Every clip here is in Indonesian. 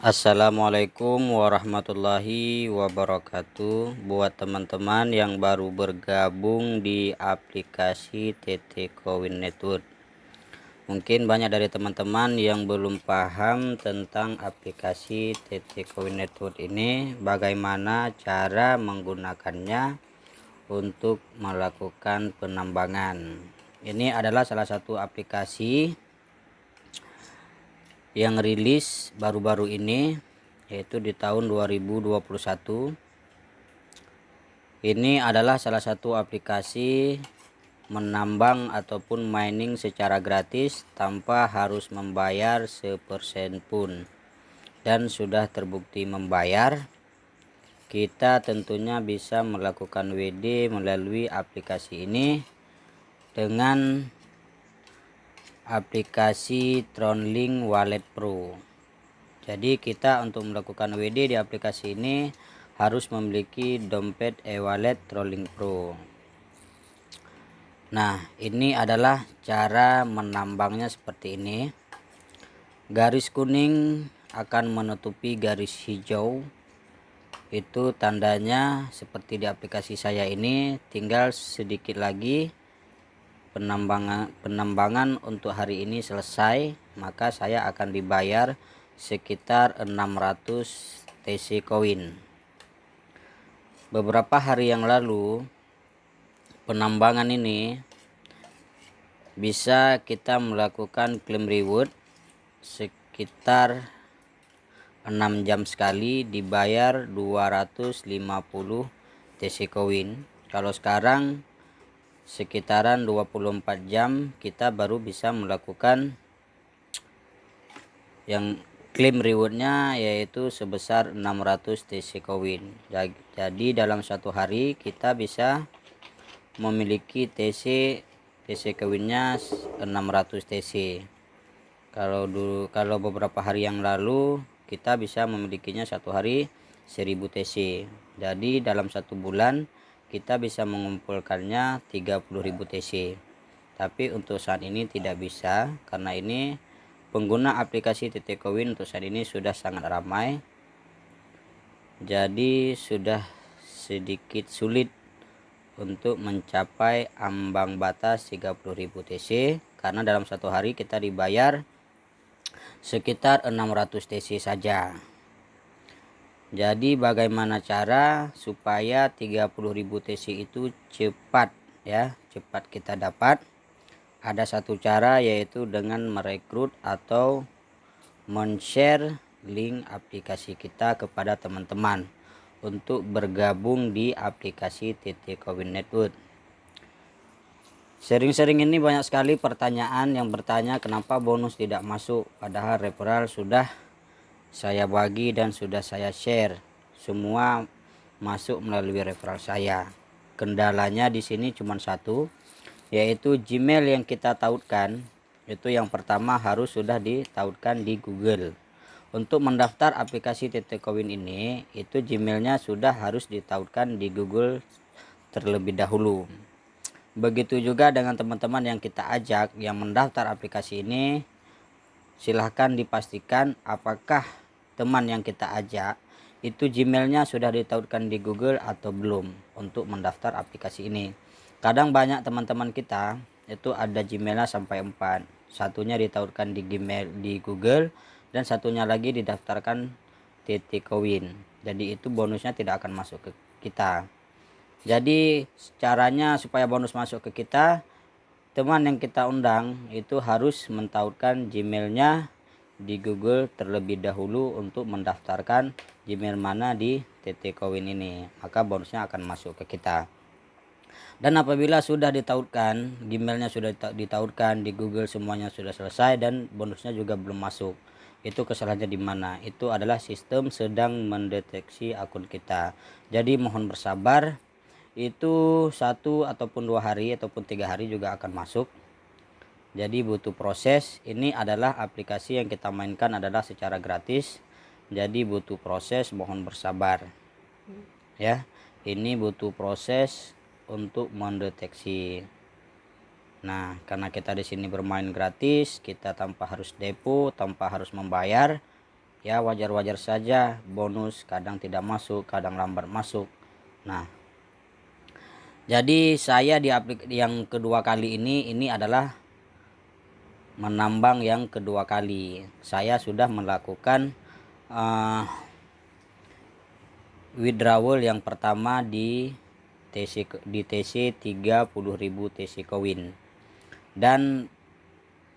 Assalamualaikum warahmatullahi wabarakatuh. Buat teman-teman yang baru bergabung di aplikasi TT Coin Network, mungkin banyak dari teman-teman yang belum paham tentang aplikasi TT Coin Network ini, bagaimana cara menggunakannya untuk melakukan penambangan. Ini adalah salah satu aplikasi yang rilis baru-baru ini, yaitu di tahun 2021. Ini adalah salah satu aplikasi menambang ataupun mining secara gratis tanpa harus membayar sepersen pun, dan sudah terbukti membayar. Kita tentunya bisa melakukan WD melalui aplikasi ini dengan aplikasi Tronlink Wallet Pro. Jadi kita untuk melakukan WD di aplikasi ini harus memiliki dompet e-wallet Tronlink Pro. Nah, ini adalah cara menambangnya seperti ini. Garis kuning akan menutupi garis hijau. Itu tandanya seperti di aplikasi saya ini, tinggal sedikit lagi penambangan untuk hari ini selesai, maka saya akan dibayar sekitar 600 TC koin. Beberapa hari yang lalu penambangan ini bisa kita melakukan claim reward sekitar 6 jam sekali, dibayar 250 TC koin. Kalau sekarang sekitaran 24 jam kita baru bisa melakukan yang claim rewardnya, yaitu sebesar 600 TC koin. Jadi dalam satu hari kita bisa memiliki TC koinnya 600 TC. Kalau beberapa hari yang lalu kita bisa memilikinya satu hari 1000 TC. Jadi dalam satu bulan kita bisa mengumpulkannya 30.000 TC. Tapi untuk saat ini tidak bisa, karena ini pengguna aplikasi TT Coin untuk saat ini sudah sangat ramai. Jadi sudah sedikit sulit untuk mencapai ambang batas 30.000 TC, karena dalam satu hari kita dibayar sekitar 600 TC saja. Jadi bagaimana cara supaya 30.000 TC itu cepat kita dapat? Ada satu cara, yaitu dengan merekrut atau men-share link aplikasi kita kepada teman-teman untuk bergabung di aplikasi TT Coin Network. Sering-sering ini banyak sekali pertanyaan yang bertanya kenapa bonus tidak masuk, padahal referral sudah saya bagi dan sudah saya share, semua masuk melalui referral saya. Kendalanya di sini cuma satu, yaitu Gmail yang kita tautkan. Itu yang pertama harus sudah ditautkan di Google. Untuk mendaftar aplikasi TT Coin ini, itu Gmailnya sudah harus ditautkan di Google terlebih dahulu. Begitu juga dengan teman-teman yang kita ajak yang mendaftar aplikasi ini, silahkan dipastikan apakah teman yang kita ajak itu Gmailnya sudah ditautkan di Google atau belum untuk mendaftar aplikasi ini. Kadang banyak teman-teman kita itu ada Gmailnya sampai 4, satunya ditautkan di Google dan satunya lagi didaftarkan TT Coin. Jadi itu bonusnya tidak akan masuk ke kita. Jadi caranya supaya bonus masuk ke kita, teman yang kita undang itu harus mentautkan Gmailnya di Google terlebih dahulu untuk mendaftarkan Gmail mana di TT Coin ini, maka bonusnya akan masuk ke kita. Dan apabila sudah ditautkan, Gmailnya sudah ditautkan di Google, semuanya sudah selesai dan bonusnya juga belum masuk, itu kesalahannya di mana? Itu adalah sistem sedang mendeteksi akun kita. Jadi mohon bersabar, itu 1 ataupun 2 hari ataupun 3 hari juga akan masuk. Jadi butuh proses. Ini adalah aplikasi yang kita mainkan adalah secara gratis, jadi butuh proses, mohon bersabar ya. Ini butuh proses untuk mendeteksi. Nah, karena kita di sini bermain gratis, kita tanpa harus depo, tanpa harus membayar, ya wajar-wajar saja bonus kadang tidak masuk, kadang lambat masuk. Nah, jadi saya di yang kedua kali ini adalah menambang yang kedua kali. Saya sudah melakukan withdrawal yang pertama di TC 30.000 TC Coin, dan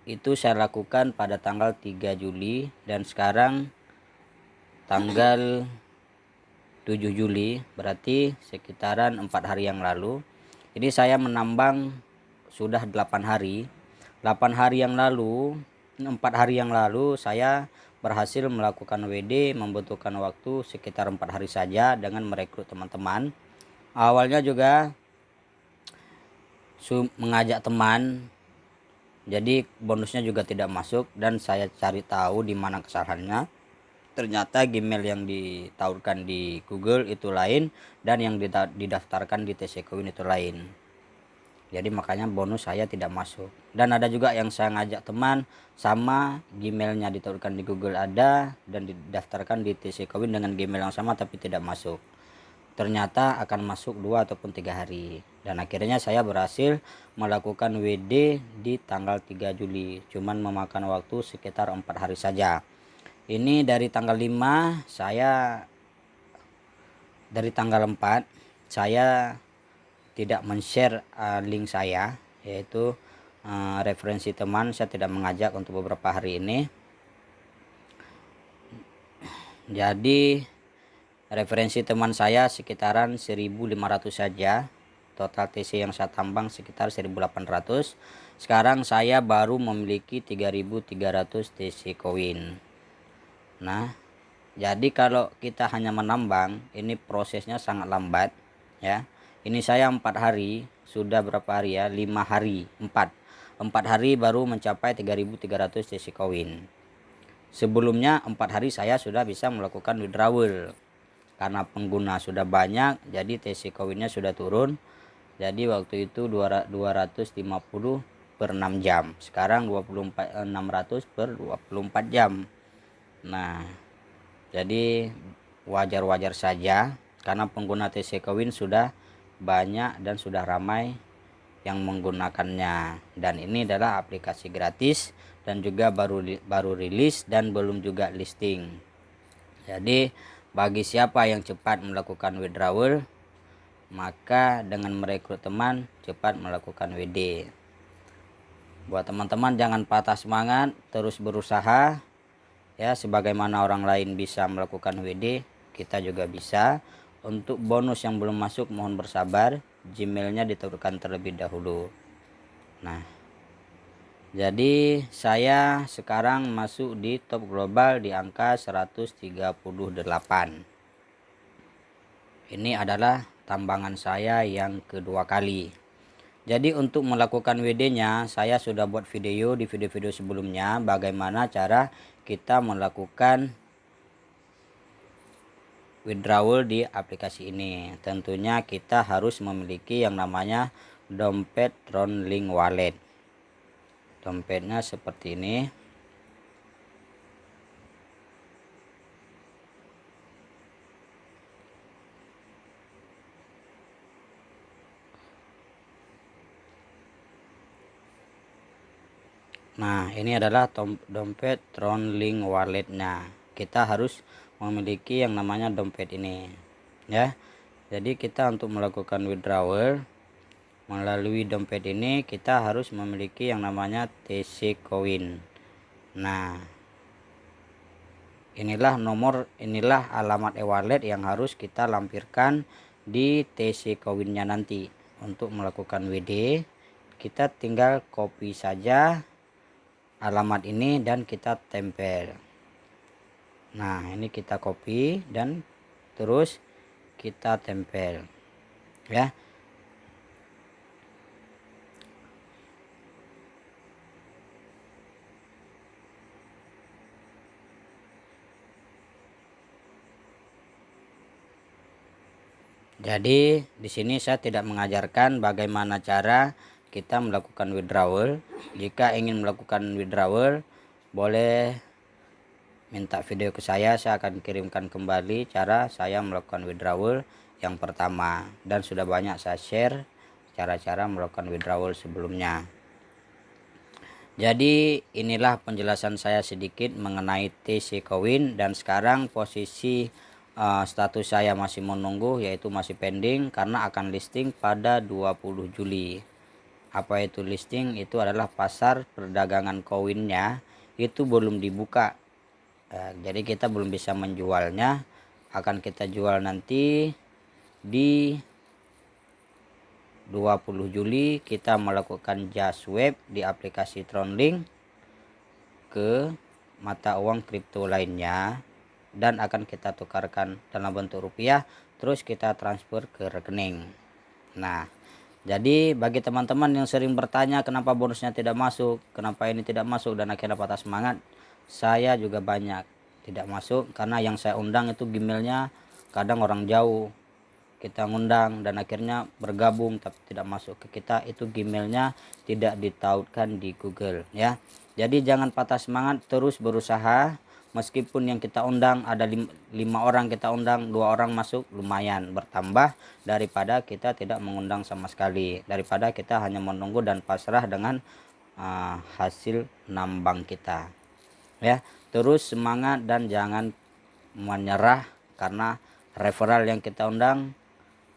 itu saya lakukan pada tanggal 3 Juli dan sekarang tanggal 7 Juli, berarti sekitaran 4 hari yang lalu. Ini saya menambang sudah 8 hari. 8 hari yang lalu, 4 hari yang lalu saya berhasil melakukan WD, membutuhkan waktu sekitar 4 hari saja dengan merekrut teman-teman. Awalnya juga mengajak teman, jadi bonusnya juga tidak masuk, dan saya cari tahu di mana kesalahannya. Ternyata Gmail yang ditawarkan di Google itu lain dan yang didaftarkan di TC Coin itu lain. Jadi makanya bonus saya tidak masuk. Dan ada juga yang saya ngajak teman sama Gmailnya ditawarkan di Google ada dan didaftarkan di TC Coin dengan Gmail yang sama tapi tidak masuk. Ternyata akan masuk 2 ataupun 3 hari. Dan akhirnya saya berhasil melakukan WD di tanggal 3 Juli. Cuman memakan waktu sekitar 4 hari saja. Ini dari tanggal 5 dari tanggal 4 saya tidak men-share link saya, yaitu referensi teman saya tidak mengajak untuk beberapa hari ini. Jadi referensi teman saya sekitaran 1.500 saja. Total TC yang saya tambang sekitar 1.800. Sekarang saya baru memiliki 3.300 TC Coin. Nah, jadi kalau kita hanya menambang, ini prosesnya sangat lambat ya. Ini saya 4 hari, sudah berapa hari ya? 5 hari, 4 hari baru mencapai 3.300 TC Coin. Sebelumnya 4 hari saya sudah bisa melakukan withdrawal. Karena pengguna sudah banyak, jadi TC Coinnya sudah turun. Jadi waktu itu 250 per 6 jam. Sekarang 600 per 24 jam. Nah, jadi wajar-wajar saja karena pengguna TC Coin sudah banyak dan sudah ramai yang menggunakannya. Dan ini adalah aplikasi gratis dan juga baru rilis dan belum juga listing. Jadi bagi siapa yang cepat melakukan withdrawal, maka dengan merekrut teman cepat melakukan WD. Buat teman-teman jangan patah semangat, terus berusaha ya, sebagaimana orang lain bisa melakukan WD, kita juga bisa. Untuk bonus yang belum masuk mohon bersabar, Gmailnya ditawarkan terlebih dahulu. Nah, jadi saya sekarang masuk di top global di angka 138. Ini adalah tambangan saya yang kedua kali. Jadi untuk melakukan WD-nya saya sudah buat video di video-video sebelumnya bagaimana cara kita melakukan withdrawal di aplikasi ini. Tentunya kita harus memiliki yang namanya dompet Tronlink Wallet. Dompetnya seperti ini. Nah, ini adalah dompet Tronlink Walletnya. Kita harus memiliki yang namanya dompet ini ya. Jadi kita untuk melakukan withdrawal melalui dompet ini kita harus memiliki yang namanya TC Coin. Nah, inilah alamat e-wallet yang harus kita lampirkan di TC Coinnya nanti. Untuk melakukan WD kita tinggal copy saja alamat ini dan kita tempel. Nah, ini kita copy dan terus kita tempel ya. Jadi di sini saya tidak mengajarkan bagaimana cara kita melakukan withdrawal. Jika ingin melakukan withdrawal boleh minta video ke saya akan kirimkan kembali cara saya melakukan withdrawal yang pertama, dan sudah banyak saya share cara-cara melakukan withdrawal sebelumnya. Jadi inilah penjelasan saya sedikit mengenai TC Coin, dan sekarang posisi status saya masih menunggu, yaitu masih pending karena akan listing pada 20 Juli. Apa itu listing? Itu adalah pasar perdagangan koinnya itu belum dibuka. Jadi kita belum bisa menjualnya. Akan kita jual nanti di 20 Juli. Kita melakukan just swap di aplikasi Tronlink ke mata uang kripto lainnya, dan akan kita tukarkan dalam bentuk rupiah, terus kita transfer ke rekening. Nah, jadi bagi teman-teman yang sering bertanya kenapa bonusnya tidak masuk, kenapa ini tidak masuk, dan akhirnya patah semangat, saya juga banyak tidak masuk karena yang saya undang itu Gmailnya kadang orang jauh. Kita ngundang dan akhirnya bergabung tapi tidak masuk ke kita, itu Gmailnya tidak ditautkan di Google ya. Jadi jangan patah semangat, terus berusaha. Meskipun yang kita undang ada 5 orang kita undang, 2 orang masuk, lumayan bertambah daripada kita tidak mengundang sama sekali, daripada kita hanya menunggu dan pasrah dengan hasil nambang kita ya. Terus semangat dan jangan menyerah karena referral yang kita undang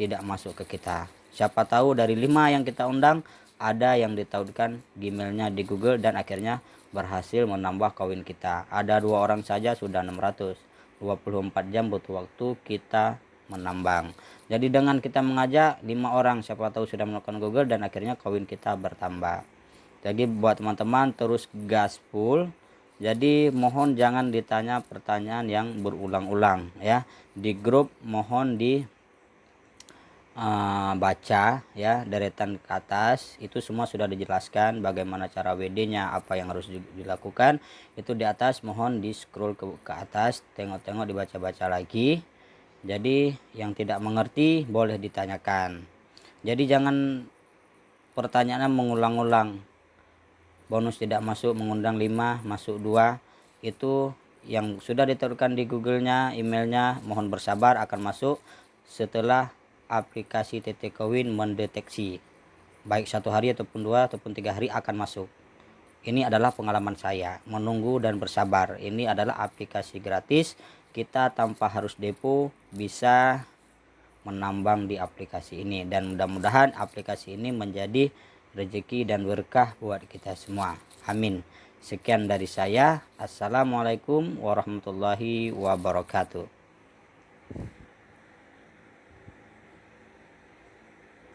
tidak masuk ke kita. Siapa tahu dari 5 yang kita undang ada yang ditautkan Gmailnya di Google dan akhirnya berhasil menambah koin kita. Ada 2 orang saja sudah 600. 24 jam butuh waktu kita menambang. Jadi dengan kita mengajak 5 orang, siapa tahu sudah melakukan Google dan akhirnya koin kita bertambah. Jadi buat teman-teman terus gaspol. Jadi mohon jangan ditanya pertanyaan yang berulang-ulang ya. Di grup mohon di baca ya, deretan ke atas itu semua sudah dijelaskan bagaimana cara WD-nya, apa yang harus dilakukan. Itu di atas mohon di scroll ke atas, tengok-tengok, dibaca-baca lagi. Jadi yang tidak mengerti boleh ditanyakan. Jadi jangan pertanyaannya mengulang-ulang. Bonus tidak masuk, mengundang 5 masuk 2, itu yang sudah ditaruhkan di Google-nya, emailnya, mohon bersabar akan masuk setelah aplikasi TT Coin mendeteksi, baik 1 hari ataupun 2 ataupun 3 hari akan masuk. Ini adalah pengalaman saya, menunggu dan bersabar. Ini adalah aplikasi gratis, kita tanpa harus depo bisa menambang di aplikasi ini, dan mudah-mudahan aplikasi ini menjadi rezeki dan berkah buat kita semua. Amin. Sekian dari saya. Assalamualaikum warahmatullahi wabarakatuh.